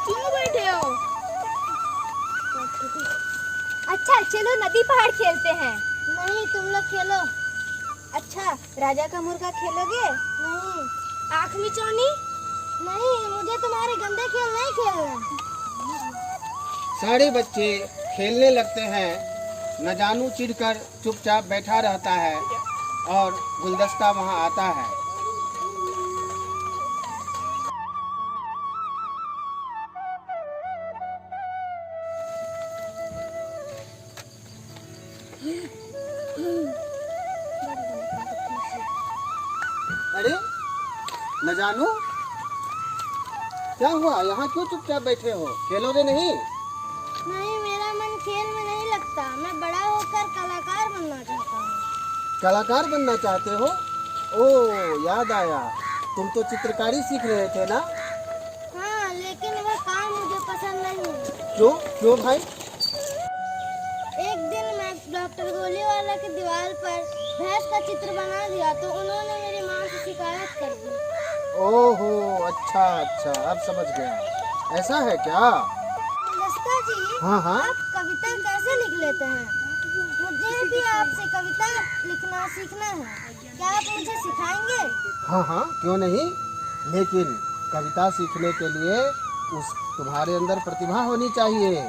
क्यों बैठे हो? अच्छा चलो नदी पहाड़ खेलते हैं। नहीं, तुम लोग खेलो। अच्छा राजा का मुर्गा खेलोगे? नहीं आँख मिचौनी? नहीं, मुझे तुम्हारे गंदे खेल नहीं खेलना। सारे बच्चे खेलने लगते हैं। न जानू चिढ़कर चुपचाप बैठा रहता है और गुलदस्ता वहाँ आता है। अरे न जानू, क्या हुआ? यहाँ क्यों चुपचाप बैठे हो? खेलोगे नहीं? नहीं, मेरा मन खेल में नहीं लगता। मैं बड़ा होकर कलाकार बनना चाहता हूँ। कलाकार बनना चाहते हो? ओह, याद आया, तुम तो चित्रकारी सीख रहे थे ना? हाँ, लेकिन वह काम मुझे पसंद नहीं। क्यों क्यों भाई? एक दिन मैं डॉक्टर गोलीवाला की दीवार पर भैंस का चित्र बना दिया तो उन्होंने मेरी माँ से शिकायत कर दी। ओहो, अच्छा अच्छा, अब समझ गया। ऐसा है क्या? गुलदस्ता जी, हाँ हाँ। आप कविता कैसे लिख लेते हैं? मुझे भी आपसे कविता लिखना सीखना है। क्या आप मुझे सिखाएंगे? हाँ हाँ, क्यों नहीं, लेकिन कविता सीखने के लिए तुम्हारे अंदर प्रतिभा होनी चाहिए।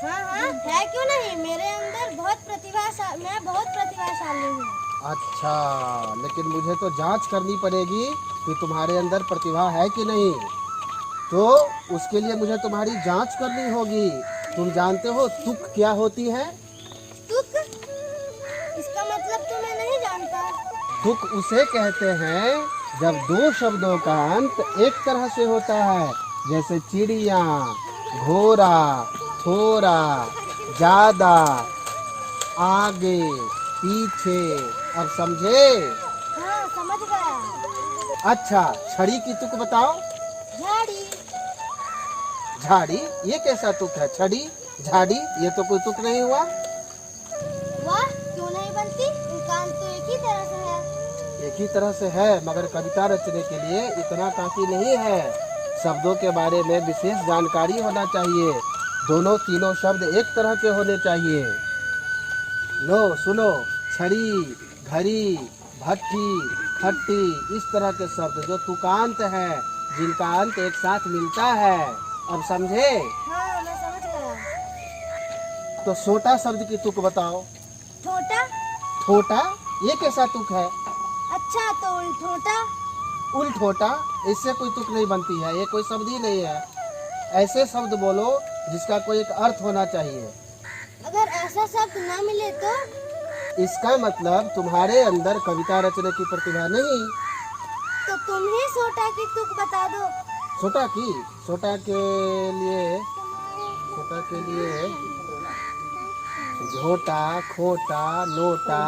हाँ हाँ, है क्यों नहीं। मेरे अंदर मैं बहुत प्रतिभाशाली हूँ। अच्छा, लेकिन मुझे तो जांच करनी पड़ेगी कि तुम्हारे अंदर प्रतिभा है कि नहीं। तो उसके लिए मुझे तुम्हारी जांच करनी होगी। तुम जानते हो तुक क्या होती है? तुक? इसका मतलब तो मैं नहीं जानता। तुक उसे कहते हैं जब दो शब्दों का अंत एक तरह से होता है, जैसे चिड़िया, घोड़ा, थोड़ा, ज्यादा, आगे, पीछे। अब समझे? हाँ, समझ गया। अच्छा, छड़ी की तुक बताओ। झाड़ी। झाड़ी? ये कैसा तुक है? छड़ी, झाड़ी, ये तो कोई तुक नहीं हुआ। वाह, क्यों नहीं बनती? इनका अंत तो एक ही तरह से है। एक ही तरह से है, मगर कविता रचने के लिए इतना काफी नहीं है। शब्दों के बारे में विशेष जानकारी होना चाहिए। दोनों तीनों शब्द एक तरह के होने चाहिए। लो सुनो, छड़ी, घड़ी, भट्टी, खट्टी, इस तरह के शब्द जो तुकांत है, जिनका अंत एक साथ मिलता है। अब समझे? हाँ, मैं समझ गया। तो छोटा शब्द की तुक बताओ। ठोटा। छोटा? ये कैसा तुक है? अच्छा, तो उल्ठोटा। उल्ठोटा? इससे कोई तुक नहीं बनती है, ये कोई शब्द ही नहीं है। ऐसे शब्द बोलो जिसका कोई एक अर्थ होना चाहिए। अगर ऐसा शब्द ना मिले तो? इसका मतलब तुम्हारे अंदर कविता रचने की प्रतिभा नहीं। तो तुम ही सोटा की तुक बता दो। छोटा की? छोटा के लिए झोटा, खोटा, नोटा।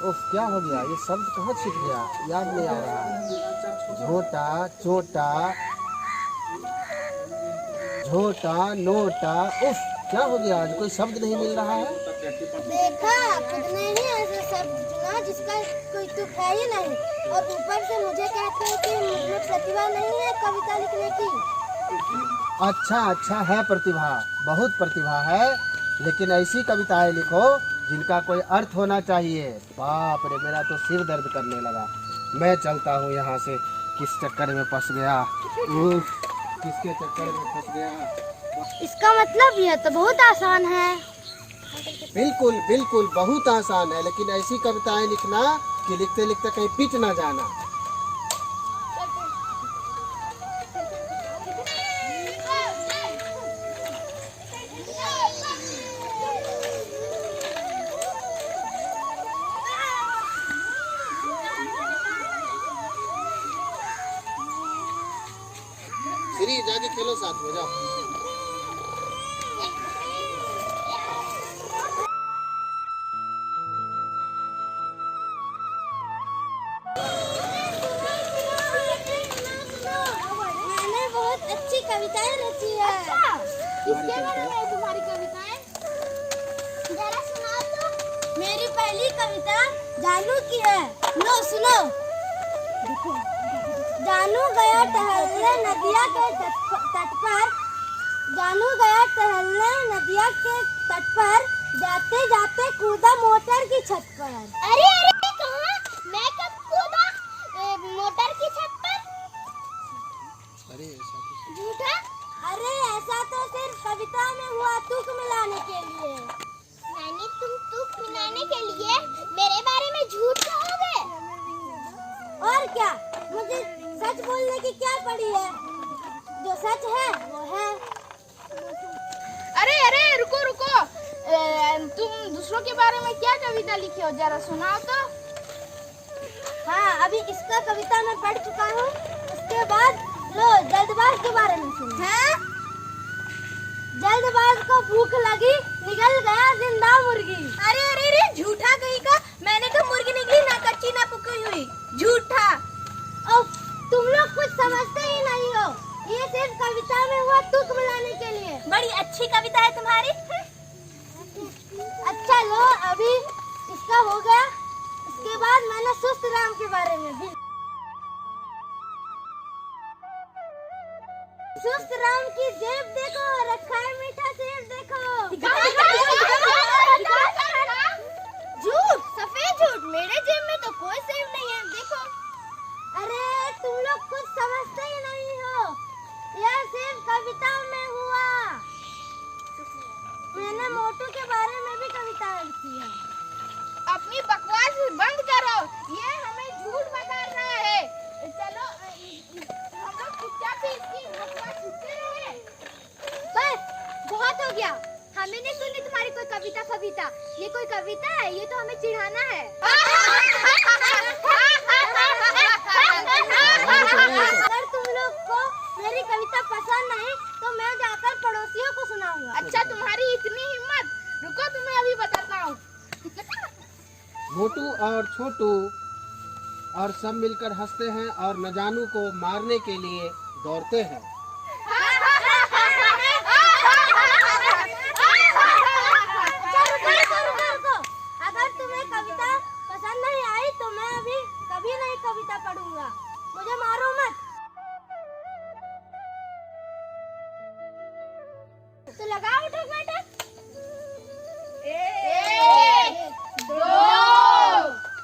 उफ, क्या हो गया? ये शब्द कहाँ छिप गया, याद नहीं आ रहा है। झोटा, चोटा, झोटा, नोटा। उफ, क्या हो गया? आज कोई शब्द नहीं मिल रहा है। देखा, खुद ने ही ऐसा शब्द चुना जिसका कोई तुक है ही नहीं, और ऊपर से मुझे कहते हैं कि मुझमें प्रतिभा नहीं है कविता लिखने की। अच्छा अच्छा, है प्रतिभा, बहुत प्रतिभा है, लेकिन ऐसी कविताएं लिखो जिनका कोई अर्थ होना चाहिए। बाप रे, मेरा तो सिर दर्द करने लगा। मैं चलता हूँ यहाँ से, किस चक्कर में फंस गया। उफ, किसके चक्कर में फंस गया। इसका मतलब यह तो बहुत आसान है। बिल्कुल बिल्कुल, बहुत आसान है, लेकिन ऐसी कविताएं लिखना कि लिखते लिखते कहीं पिट ना जाना। श्री, जाके खेलो साथ में, जाओ। मैंने बहुत अच्छी कविताएं रची है। किसके बारे में है तुम्हारी कविताएं? जरा सुनाओ तो। मेरी पहली कविता जानू की है। लो सुनो। देखो, जानू गया टहलने नदिया के तट पर। जानू गया टहलने नदिया के तट पर, जाते जाते कूदा मोटर की छत पर। अरे अरे कहाँ? मैं कब कूदा मोटर की छत पर? अरे ऐसा कुछ झूठा? अरे ऐसा तो सिर्फ कविता में हुआ तुक मिलाने के लिए। मैंने तुम तुक मिलाने के लिए मेरे बारे में झूठ कहोगे? और क्या, मुझे सच बोलने की क्या पड़ी है? जो सच है वो है। अरे अरे रुको रुको, तुम दूसरों के बारे में क्या कविता लिखी हो, जरा सुनाओ तो। हाँ, अभी इसका कविता मैं पढ़ चुका हूँ। उसके बाद लो जल्दबाज के बारे में सुनो। हैं? जल्दबाज को भूख लगी, निकल गया जिंदा मुर्गी। अरे अरे अरे झूठा कहीं का, मैंने तो मुर्गी निकली ना कच्ची ना पकी हुई, झूठा। अब तुम लोग कुछ समझते ही नहीं हो, ये सिर्फ कविता में हुआ तुक मिलाने के लिए। बड़ी अच्छी कविता है तुम्हारी। अच्छा लो, अभी इसका हो गया। इसके बाद मैंने सुस्त राम के बारे में भी। सुस्त राम की जेब देखो, रखा है मीठा सेब देखो। झूठ, सफेद झूठ, मेरे जेब में तो कोई सेब नहीं है, देखो। अरे तुम लोग कुछ समझते ही नहीं हो, यह सिर्फ कविता में हुआ। मैंने मोटू के बारे में भी कविता लिखी है। अपनी बकवास बंद करो, ये हमें झूठ बता रहा है। चलो हम लोग चुपचाप से इसकी बकवास सुनते रहे। बस बहुत हो गया, हमें नहीं सुनी तुम्हारी कोई कविता। ये कोई कविता है? ये तो हमें चिढ़ाना है। अगर तुम लोग को मेरी कविता पसंद नहीं तो मैं जाकर पड़ोसियों को सुनाऊंगा। अच्छा तुम्हारी इतनी हिम्मत, रुको तुम्हें अभी बताता हूँ। मोटू और छोटू और सब मिलकर हंसते हैं और न जानू को मारने के लिए दौड़ते हैं। रुको। अगर तुम्हें कविता पसंद नहीं आई तो मैं अभी कभी नहीं कविता पढ़ूंगा। मुझे मारो मत। तो लगाओ उठक बैठक। 1 2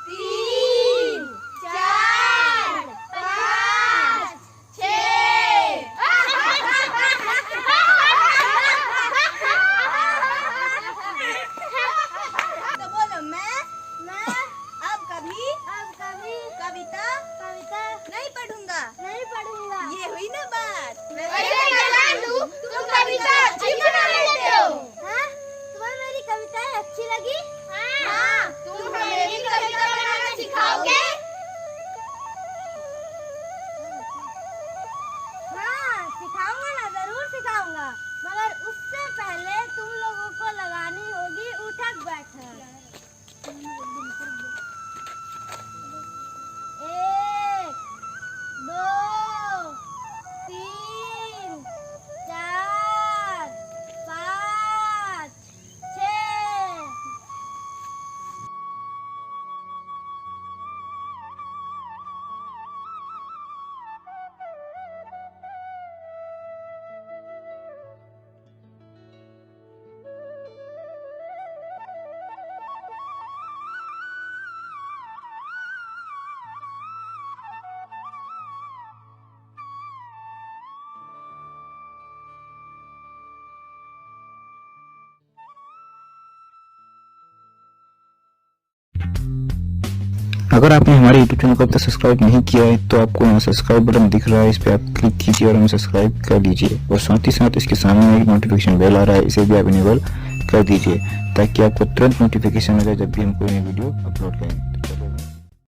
3 4 5 6। तो बोलो मैं अब कभी कविता नहीं पढ़ूंगा। ये हुई ना बात। तुम कविता अच्छी बना लेते हो। हाँ? तुम्हें मेरी कविताएं अच्छी लगी? हाँ, तुम मेरी कविता बनाना सिखाओगे? हाँ, सिखाऊंगा ना, जरूर सिखाऊंगा। मगर उससे पहले तुम लोगों को लगानी होगी उठक बैठक। 1 2 3 4 5 6। अगर आपने हमारे YouTube चैनल को अब तक सब्सक्राइब नहीं किया है तो आपको यहाँ सब्सक्राइब बटन दिख रहा है, इस पर आप क्लिक कीजिए और हमें सब्सक्राइब कर लीजिए। और साथ ही साथ इसके सामने एक नोटिफिकेशन बेल आ रहा है, इसे भी आप इनेबल कर दीजिए ताकि आपको तुरंत नोटिफिकेशन मिले जब भी हम कोई नई वीडियो अपलोड करें।